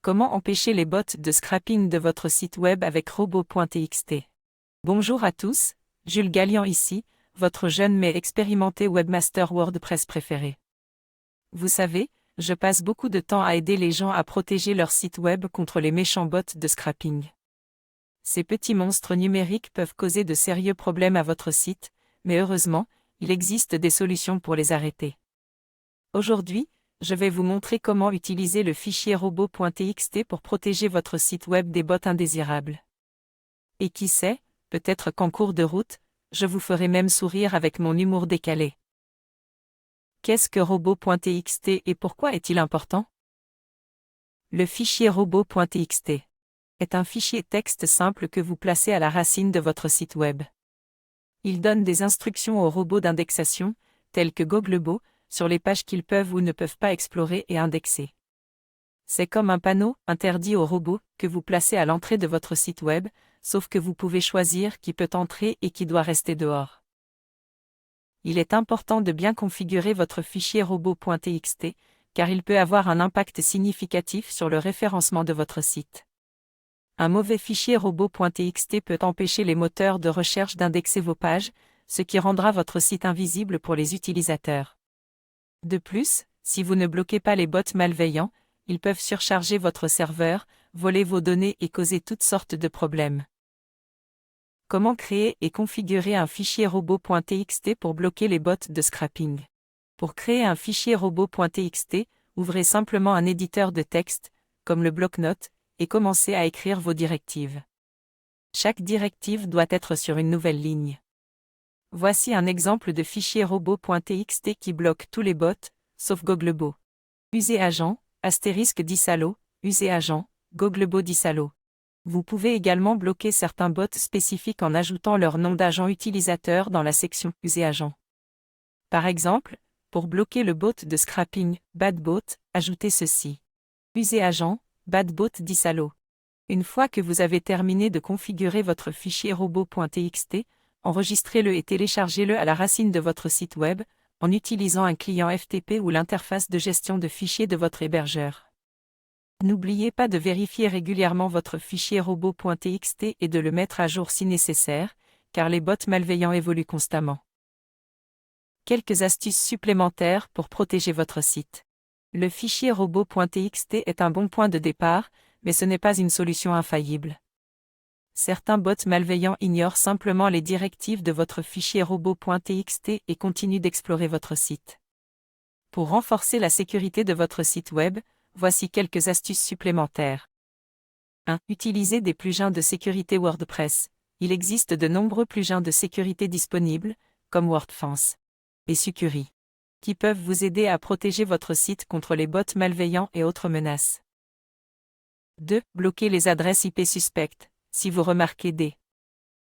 Comment empêcher les bots de scrapping de votre site web avec robot.txt? Bonjour à tous, Jules Gallian ici, votre jeune mais expérimenté webmaster WordPress préféré. Vous savez, je passe beaucoup de temps à aider les gens à protéger leur site web contre les méchants bots de scrapping. Ces petits monstres numériques peuvent causer de sérieux problèmes à votre site, mais heureusement, il existe des solutions pour les arrêter. Aujourd'hui, je vais vous montrer comment utiliser le fichier robot.txt pour protéger votre site web des bots indésirables. Et qui sait, peut-être qu'en cours de route, je vous ferai même sourire avec mon humour décalé. Qu'est-ce que robot.txt et pourquoi est-il important? Le fichier robot.txt est un fichier texte simple que vous placez à la racine de votre site web. Il donne des instructions aux robots d'indexation, tels que Googlebot, sur les pages qu'ils peuvent ou ne peuvent pas explorer et indexer. C'est comme un panneau interdit aux robots que vous placez à l'entrée de votre site web, sauf que vous pouvez choisir qui peut entrer et qui doit rester dehors. Il est important de bien configurer votre fichier robot.txt, car il peut avoir un impact significatif sur le référencement de votre site. Un mauvais fichier robot.txt peut empêcher les moteurs de recherche d'indexer vos pages, ce qui rendra votre site invisible pour les utilisateurs. De plus, si vous ne bloquez pas les bots malveillants, ils peuvent surcharger votre serveur, voler vos données et causer toutes sortes de problèmes. Comment créer et configurer un fichier robot.txt pour bloquer les bots de scrapping? Pour créer un fichier robot.txt, ouvrez simplement un éditeur de texte, comme le bloc-notes, et commencez à écrire vos directives. Chaque directive doit être sur une nouvelle ligne. Voici un exemple de fichier robot.txt qui bloque tous les bots, sauf Googlebot. User-agent, *dissallow, user-agent, Googlebot dissallow. Vous pouvez également bloquer certains bots spécifiques en ajoutant leur nom d'agent utilisateur dans la section user-agent. Par exemple, pour bloquer le bot de scrapping, badbot, ajoutez ceci. User-agent, badbot dissallow. Une fois que vous avez terminé de configurer votre fichier robot.txt, enregistrez-le et téléchargez-le à la racine de votre site web, en utilisant un client FTP ou l'interface de gestion de fichiers de votre hébergeur. N'oubliez pas de vérifier régulièrement votre fichier robot.txt et de le mettre à jour si nécessaire, car les bots malveillants évoluent constamment. Quelques astuces supplémentaires pour protéger votre site. Le fichier robot.txt est un bon point de départ, mais ce n'est pas une solution infaillible. Certains bots malveillants ignorent simplement les directives de votre fichier robot.txt et continuent d'explorer votre site. Pour renforcer la sécurité de votre site web, voici quelques astuces supplémentaires. 1. Utilisez des plugins de sécurité WordPress. Il existe de nombreux plugins de sécurité disponibles, comme WordFence et Sucuri, qui peuvent vous aider à protéger votre site contre les bots malveillants et autres menaces. 2. Bloquez les adresses IP suspectes. Si vous remarquez des